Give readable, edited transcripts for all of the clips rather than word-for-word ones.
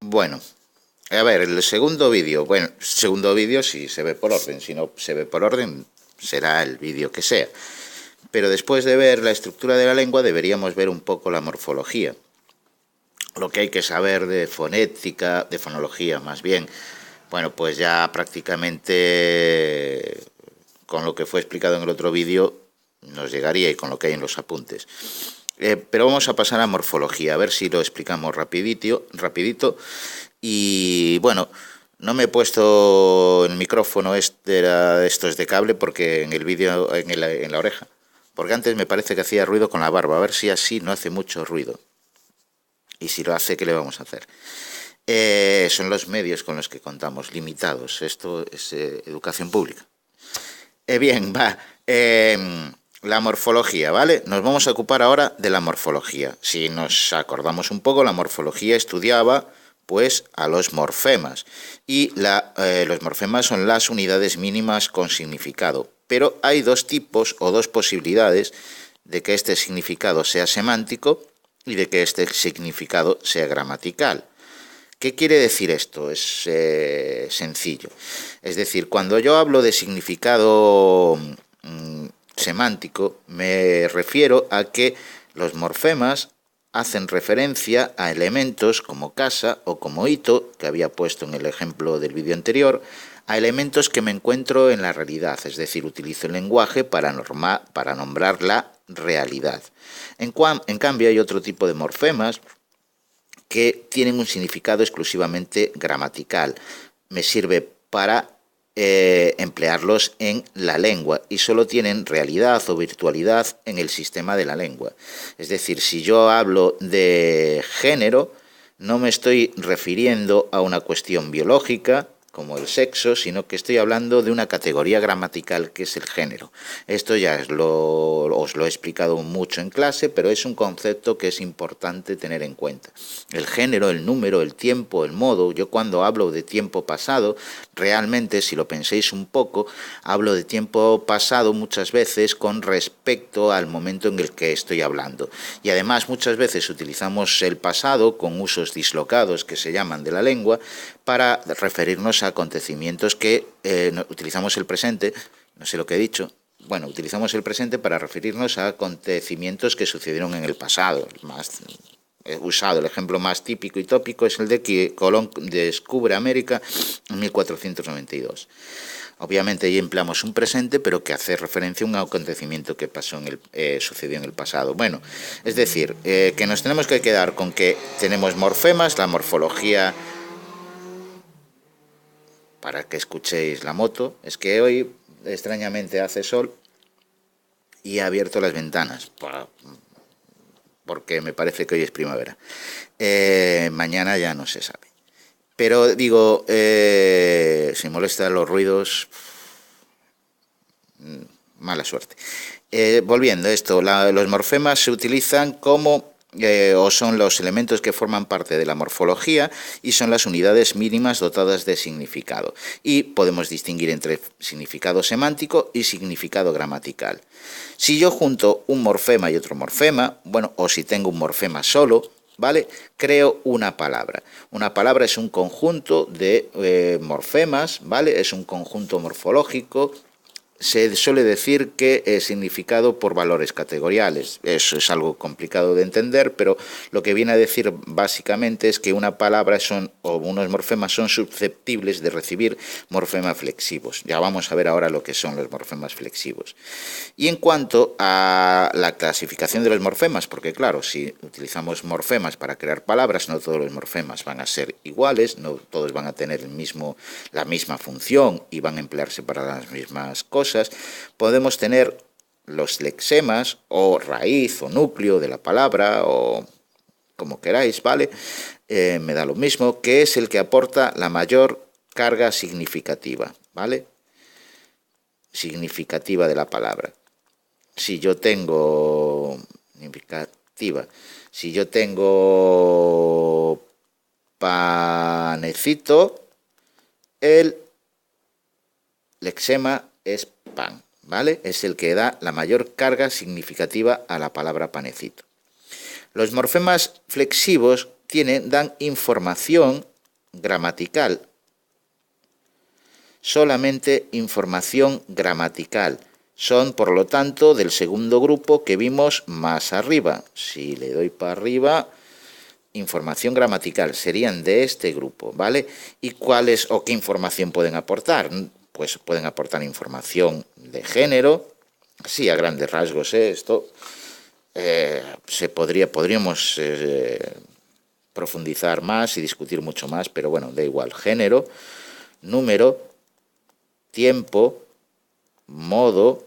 Bueno, a ver, el segundo vídeo, bueno, segundo vídeo si se ve por orden, si no se ve por orden será el vídeo que sea. Pero después de ver la estructura de la lengua deberíamos ver un poco la morfología. Lo que hay que saber de fonética, de fonología más bien, bueno, pues ya prácticamente con lo que fue explicado en el otro vídeo nos llegaría y con lo que hay en los apuntes. Pero vamos a pasar a morfología, a ver si lo explicamos rapidito. Y bueno, no me he puesto el micrófono estos de cable porque en el vídeo, en la oreja, porque antes me parece que hacía ruido con la barba, a ver si así no hace mucho ruido. Y si lo hace, ¿qué le vamos a hacer? Son los medios con los que contamos, limitados. Esto es educación pública. Bien, va. La morfología, ¿vale? Nos vamos a ocupar ahora de la morfología. Si nos acordamos un poco, la morfología estudiaba pues a los morfemas. Y los morfemas son las unidades mínimas con significado. Pero hay dos tipos o dos posibilidades de que este significado sea semántico y de que este significado sea gramatical. ¿Qué quiere decir esto? Es sencillo. Es decir, cuando yo hablo de significado semántico, me refiero a que los morfemas hacen referencia a elementos como casa o como hito, que había puesto en el ejemplo del vídeo anterior, a elementos que me encuentro en la realidad, es decir, utilizo el lenguaje para nombrar la realidad. En cambio, hay otro tipo de morfemas que tienen un significado exclusivamente gramatical. Me sirve para emplearlos en la lengua y solo tienen realidad o virtualidad en el sistema de la lengua. Es decir, si yo hablo de género, no me estoy refiriendo a una cuestión biológica, como el sexo, sino que estoy hablando de una categoría gramatical que es el género. Esto ya os lo he explicado mucho en clase, pero es un concepto que es importante tener en cuenta. El género, el número, el tiempo, el modo. Yo cuando hablo de tiempo pasado, realmente, si lo penséis un poco, hablo de tiempo pasado muchas veces con respecto al momento en el que estoy hablando. Y además muchas veces utilizamos el pasado con usos dislocados que se llaman de la lengua para referirnos a acontecimientos que utilizamos el presente, no sé lo que he dicho, bueno, utilizamos el presente para referirnos a acontecimientos que sucedieron en el pasado. He usado el ejemplo más típico y tópico es el de que Colón descubre América en 1492. Obviamente ahí empleamos un presente, pero que hace referencia a un acontecimiento que sucedió en el pasado. Bueno, es decir, que nos tenemos que quedar con que tenemos morfemas, la morfología. Para que escuchéis la moto, es que hoy extrañamente hace sol y he abierto las ventanas, porque me parece que hoy es primavera. Mañana ya no se sabe. Pero digo, si molestan los ruidos, mala suerte. Volviendo a esto, los morfemas se utilizan como o son los elementos que forman parte de la morfología y son las unidades mínimas dotadas de significado. Y podemos distinguir entre significado semántico y significado gramatical. Si yo junto un morfema y otro morfema, bueno, o si tengo un morfema solo, ¿vale? Creo una palabra. Una palabra es un conjunto de morfemas, ¿vale? Es un conjunto morfológico. Se suele decir que es significado por valores categoriales. Eso es algo complicado de entender, pero lo que viene a decir básicamente es que una palabra o unos morfemas son susceptibles de recibir morfemas flexivos. Ya vamos a ver ahora lo que son los morfemas flexivos. Y en cuanto a la clasificación de los morfemas, porque claro, si utilizamos morfemas para crear palabras, no todos los morfemas van a ser iguales, no todos van a tener la misma función y van a emplearse para las mismas cosas. Podemos tener los lexemas o raíz o núcleo de la palabra o como queráis, ¿vale? Me da lo mismo, que es el que aporta la mayor carga significativa, ¿vale? Significativa de la palabra. Si yo tengo panecito, el lexema es pan, ¿vale? Es el que da la mayor carga significativa a la palabra panecito. Los morfemas flexivos dan información gramatical. Solamente información gramatical. Son, por lo tanto, del segundo grupo que vimos más arriba. Si le doy para arriba, información gramatical, serían de este grupo, ¿vale? ¿Y cuáles o qué información pueden aportar? Pues pueden aportar información de género, así a grandes rasgos, esto podríamos profundizar más y discutir mucho más, pero bueno, da igual. Género, número, tiempo, modo,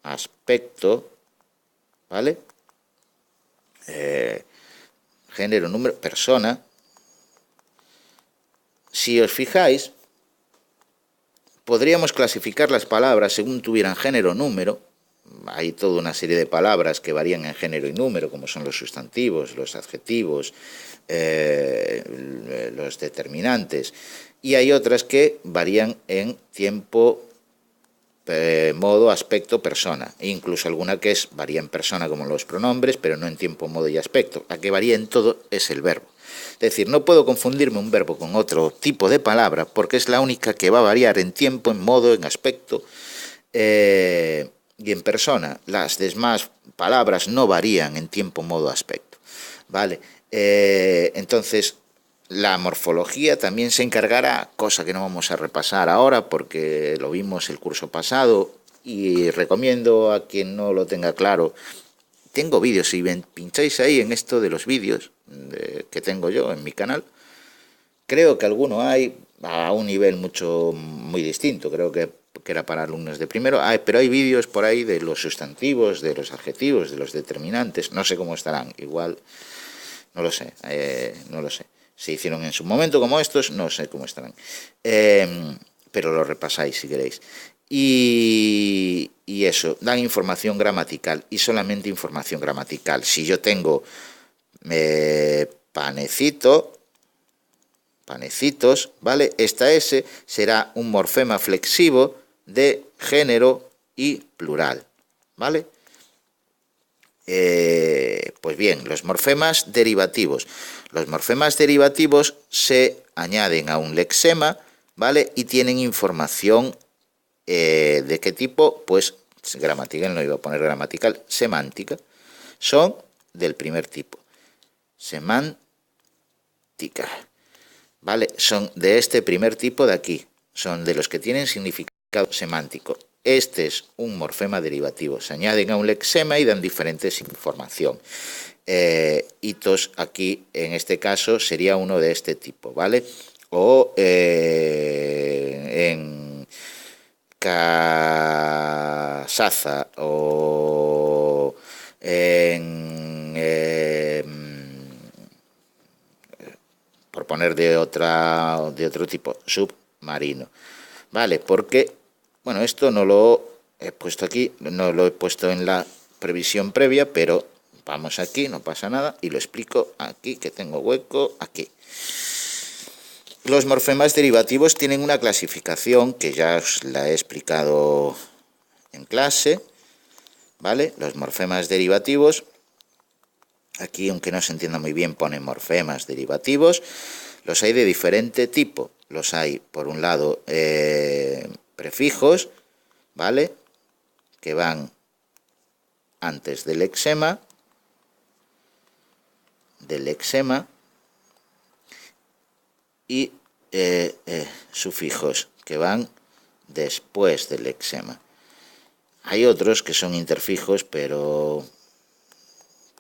aspecto, ¿vale? Género, número, persona. Si os fijáis, podríamos clasificar las palabras según tuvieran género o número. Hay toda una serie de palabras que varían en género y número, como son los sustantivos, los adjetivos, los determinantes. Y hay otras que varían en tiempo, modo, aspecto, persona. E incluso alguna que varía en persona, como los pronombres, pero no en tiempo, modo y aspecto. La que varía en todo es el verbo. Es decir, no puedo confundirme un verbo con otro tipo de palabra, porque es la única que va a variar en tiempo, en modo, en aspecto y en persona. Las demás palabras no varían en tiempo, modo, aspecto. ¿Vale? Entonces, la morfología también se encargará, cosa que no vamos a repasar ahora porque lo vimos el curso pasado, y recomiendo a quien no lo tenga claro, tengo vídeos, si pincháis ahí en esto de los vídeos que tengo yo en mi canal, creo que alguno hay a un nivel muy distinto, creo que era para alumnos de primero, pero hay vídeos por ahí de los sustantivos, de los adjetivos, de los determinantes, no sé cómo estarán, igual, no lo sé, no lo sé. Se hicieron en su momento como estos, no sé cómo estarán, pero lo repasáis si queréis. Y eso, dan información gramatical y solamente información gramatical. Si yo tengo panecitos, ¿vale? Esta S será un morfema flexivo de género y plural, ¿vale? Pues bien, los morfemas derivativos. Los morfemas derivativos se añaden a un lexema, ¿vale? Y tienen información ¿de qué tipo? Pues gramatical, no iba a poner gramatical, semántica. Son del primer tipo. Semántica. ¿Vale? Son de este primer tipo de aquí. Son de los que tienen significado semántico. Este es un morfema derivativo. Se añaden a un lexema y dan diferentes información. Hitos aquí, en este caso, sería uno de este tipo, ¿vale? O en casaza o en por poner de otro tipo, submarino, vale, porque bueno, esto no lo he puesto aquí, no lo he puesto en la previsión previa, pero vamos aquí, no pasa nada, y lo explico aquí, que tengo hueco aquí. Los morfemas derivativos tienen una clasificación que ya os la he explicado en clase, ¿vale? Los morfemas derivativos, aquí aunque no se entienda muy bien pone morfemas derivativos, los hay de diferente tipo. Los hay, por un lado, prefijos, ¿vale? Que van antes del lexema, y sufijos que van después del lexema. Hay otros que son interfijos, pero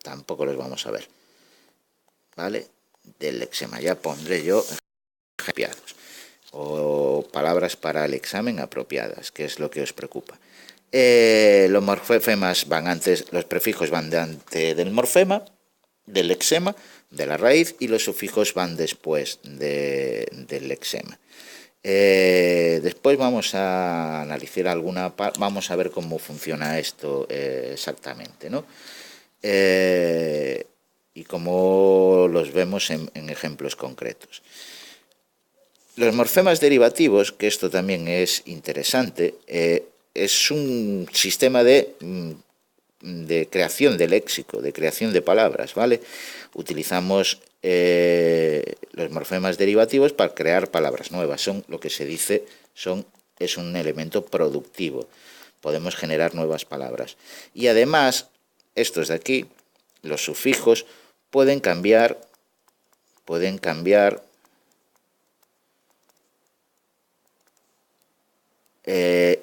tampoco los vamos a ver, ¿vale? Del lexema ya pondré yo apropiados o palabras para el examen apropiadas, que es lo que os preocupa. Los morfemas van antes, los prefijos van delante del morfema, del lexema, de la raíz, y los sufijos van después del lexema. Después vamos a analizar vamos a ver cómo funciona esto exactamente, ¿no? Y cómo los vemos en ejemplos concretos. Los morfemas derivativos, que esto también es interesante, es un sistema de creación de léxico, de creación de palabras, ¿vale? Utilizamos los morfemas derivativos para crear palabras nuevas. Son lo que se dice, es un elemento productivo. Podemos generar nuevas palabras. Y además, estos de aquí, los sufijos, pueden cambiar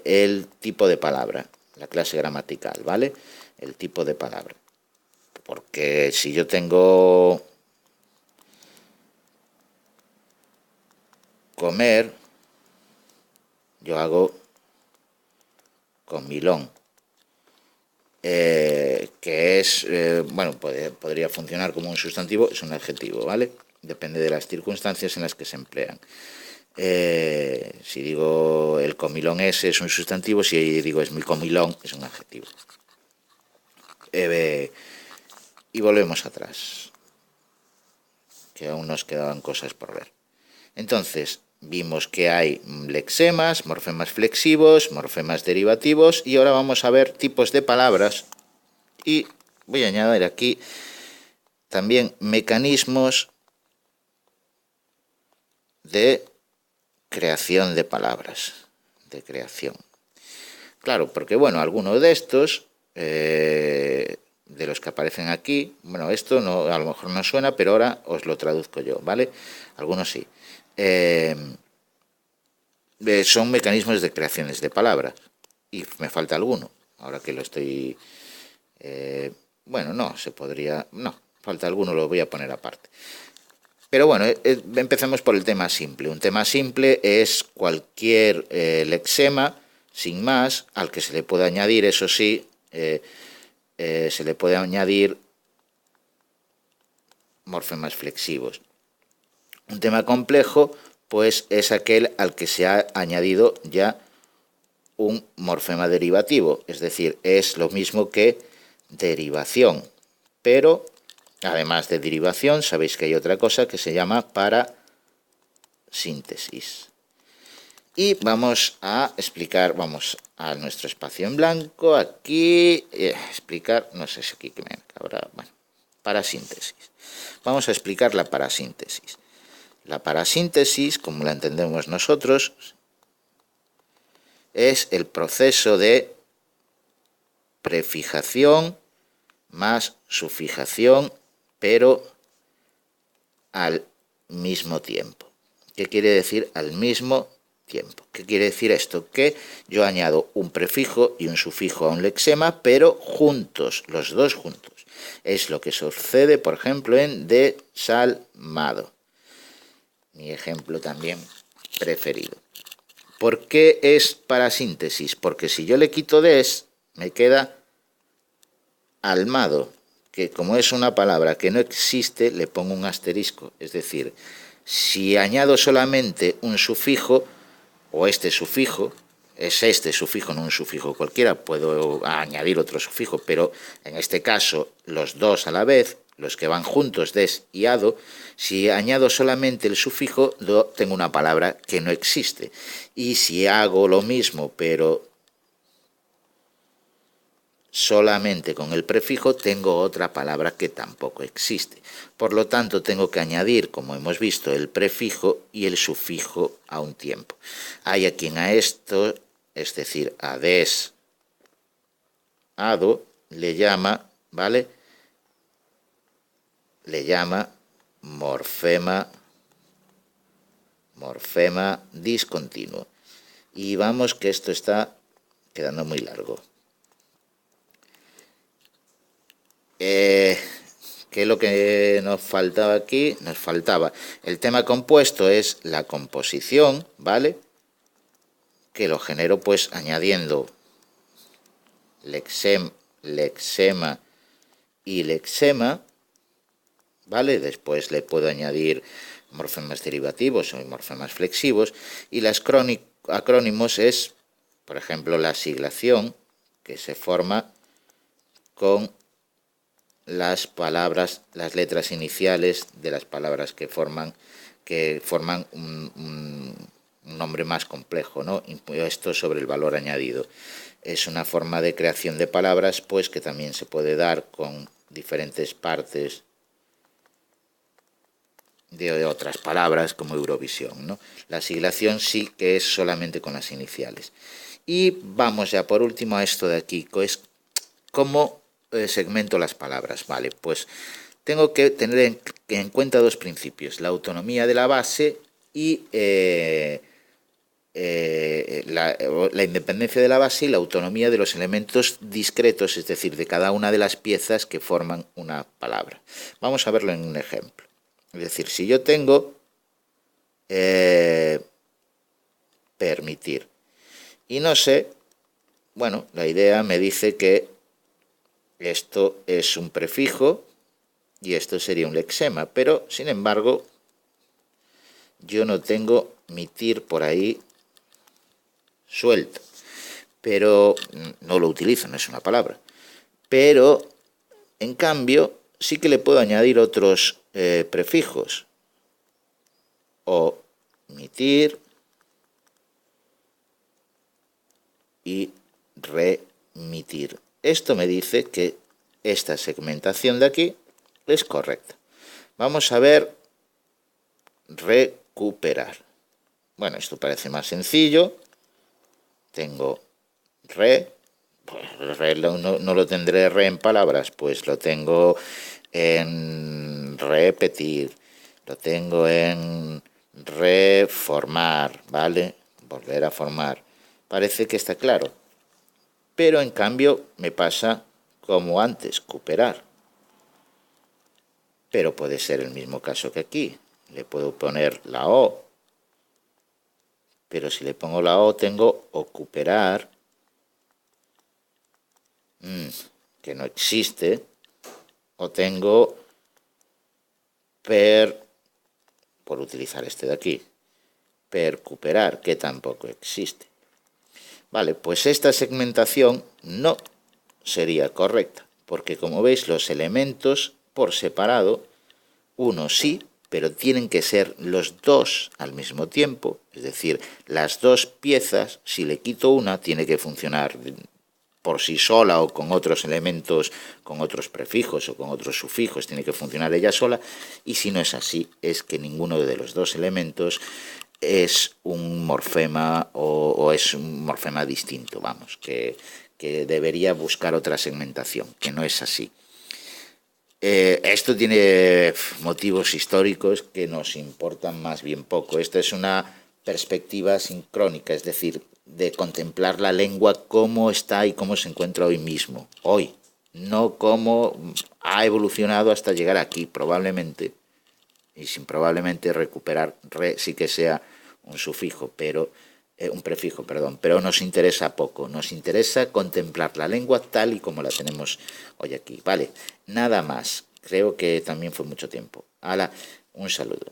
el tipo de palabra, la clase gramatical, ¿vale? El tipo de palabra. Porque si yo tengo comer, yo hago comilón, que es, bueno, podría funcionar como un sustantivo, es un adjetivo, ¿vale? Depende de las circunstancias en las que se emplean. Si digo el comilón es un sustantivo, si digo es mi comilón, es un adjetivo. Y volvemos atrás, que aún nos quedaban cosas por ver. Entonces, vimos que hay lexemas, morfemas flexivos, morfemas derivativos, y ahora vamos a ver tipos de palabras, y voy a añadir aquí también mecanismos de creación de palabras, de creación. Claro, porque bueno, algunos de estos, de los que aparecen aquí, bueno, esto no, a lo mejor no suena, pero ahora os lo traduzco yo, ¿vale? Algunos sí. Son mecanismos de creaciones de palabras, y me falta alguno, ahora que lo estoy... bueno, no, se podría... No, falta alguno, lo voy a poner aparte. Pero bueno, empecemos por el tema simple. Un tema simple es cualquier lexema, sin más, al que se le puede añadir, eso sí, se le puede añadir morfemas flexivos. Un tema complejo, pues, es aquel al que se ha añadido ya un morfema derivativo, es decir, es lo mismo que derivación, pero además de derivación, sabéis que hay otra cosa que se llama parasíntesis. Y vamos a explicar, vamos a nuestro espacio en blanco, aquí, explicar, no sé si aquí que me cabrá, bueno, parasíntesis. Vamos a explicar la parasíntesis. La parasíntesis, como la entendemos nosotros, es el proceso de prefijación más sufijación, pero al mismo tiempo. ¿Qué quiere decir al mismo tiempo? ¿Qué quiere decir esto? Que yo añado un prefijo y un sufijo a un lexema, pero juntos, los dos juntos. Es lo que sucede, por ejemplo, en desalmado. Mi ejemplo también preferido. ¿Por qué es parasíntesis? Porque si yo le quito des, me queda almado, que como es una palabra que no existe, le pongo un asterisco. Es decir, si añado solamente un sufijo, o este sufijo, es este sufijo, no un sufijo cualquiera, puedo añadir otro sufijo, pero en este caso los dos a la vez, los que van juntos, des y ado, si añado solamente el sufijo, tengo una palabra que no existe. Y si hago lo mismo, pero solamente con el prefijo, tengo otra palabra que tampoco existe. Por lo tanto, tengo que añadir, como hemos visto, el prefijo y el sufijo a un tiempo. Hay a quien a esto, es decir, a des, ado, le llama, ¿vale? Le llama morfema discontinuo. Y vamos que esto está quedando muy largo. ¿Qué es lo que nos faltaba aquí? Nos faltaba el tema compuesto, es la composición, ¿vale? Que lo genero pues añadiendo lexema y lexema, ¿vale? Después le puedo añadir morfemas derivativos o morfemas flexivos, y las acrónimos es, por ejemplo, la siglación, que se forma con las palabras, las letras iniciales de las palabras que forman un nombre más complejo, ¿no? Esto sobre el valor añadido. Es una forma de creación de palabras, pues, que también se puede dar con diferentes partes de otras palabras como Eurovisión, ¿no? La siglación sí que es solamente con las iniciales. Y vamos ya por último a esto de aquí, que es cómo segmento las palabras. Vale, pues tengo que tener en cuenta dos principios: la autonomía de la base y la independencia de la base y la autonomía de los elementos discretos, es decir, de cada una de las piezas que forman una palabra. Vamos a verlo en un ejemplo. Es decir, si yo tengo permitir y no sé, bueno, la idea me dice que esto es un prefijo y esto sería un lexema, pero sin embargo yo no tengo mitir por ahí suelto, pero no lo utilizo, no es una palabra. Pero en cambio sí que le puedo añadir otros prefijos: o mitir y remitir. Esto me dice que esta segmentación de aquí es correcta. Vamos a ver recuperar. Bueno, esto parece más sencillo. Tengo re, pues re no lo tendré re en palabras, pues lo tengo en repetir, lo tengo en reformar, ¿vale? Volver a formar. Parece que está claro, pero en cambio me pasa como antes, cooperar. Pero puede ser el mismo caso que aquí. Le puedo poner la O, pero si le pongo la O tengo ocuperar, que no existe, o tengo por utilizar este de aquí, percuperar, que tampoco existe. Vale, pues esta segmentación no sería correcta, porque como veis los elementos por separado, uno sí, pero tienen que ser los dos al mismo tiempo, es decir, las dos piezas, si le quito una, tiene que funcionar por sí sola o con otros elementos, con otros prefijos o con otros sufijos, tiene que funcionar ella sola, y si no es así, es que ninguno de los dos elementos es un morfema o es un morfema distinto, vamos, que debería buscar otra segmentación, que no es así. Esto tiene motivos históricos que nos importan más bien poco. Esta es una perspectiva sincrónica, es decir, de contemplar la lengua cómo está y cómo se encuentra hoy mismo, hoy, no cómo ha evolucionado hasta llegar aquí, probablemente, y sin probablemente recuperar re sí que sea un sufijo, pero un prefijo, perdón, pero nos interesa poco, nos interesa contemplar la lengua tal y como la tenemos hoy aquí, ¿vale? Nada más, creo que también fue mucho tiempo. Hala, un saludo.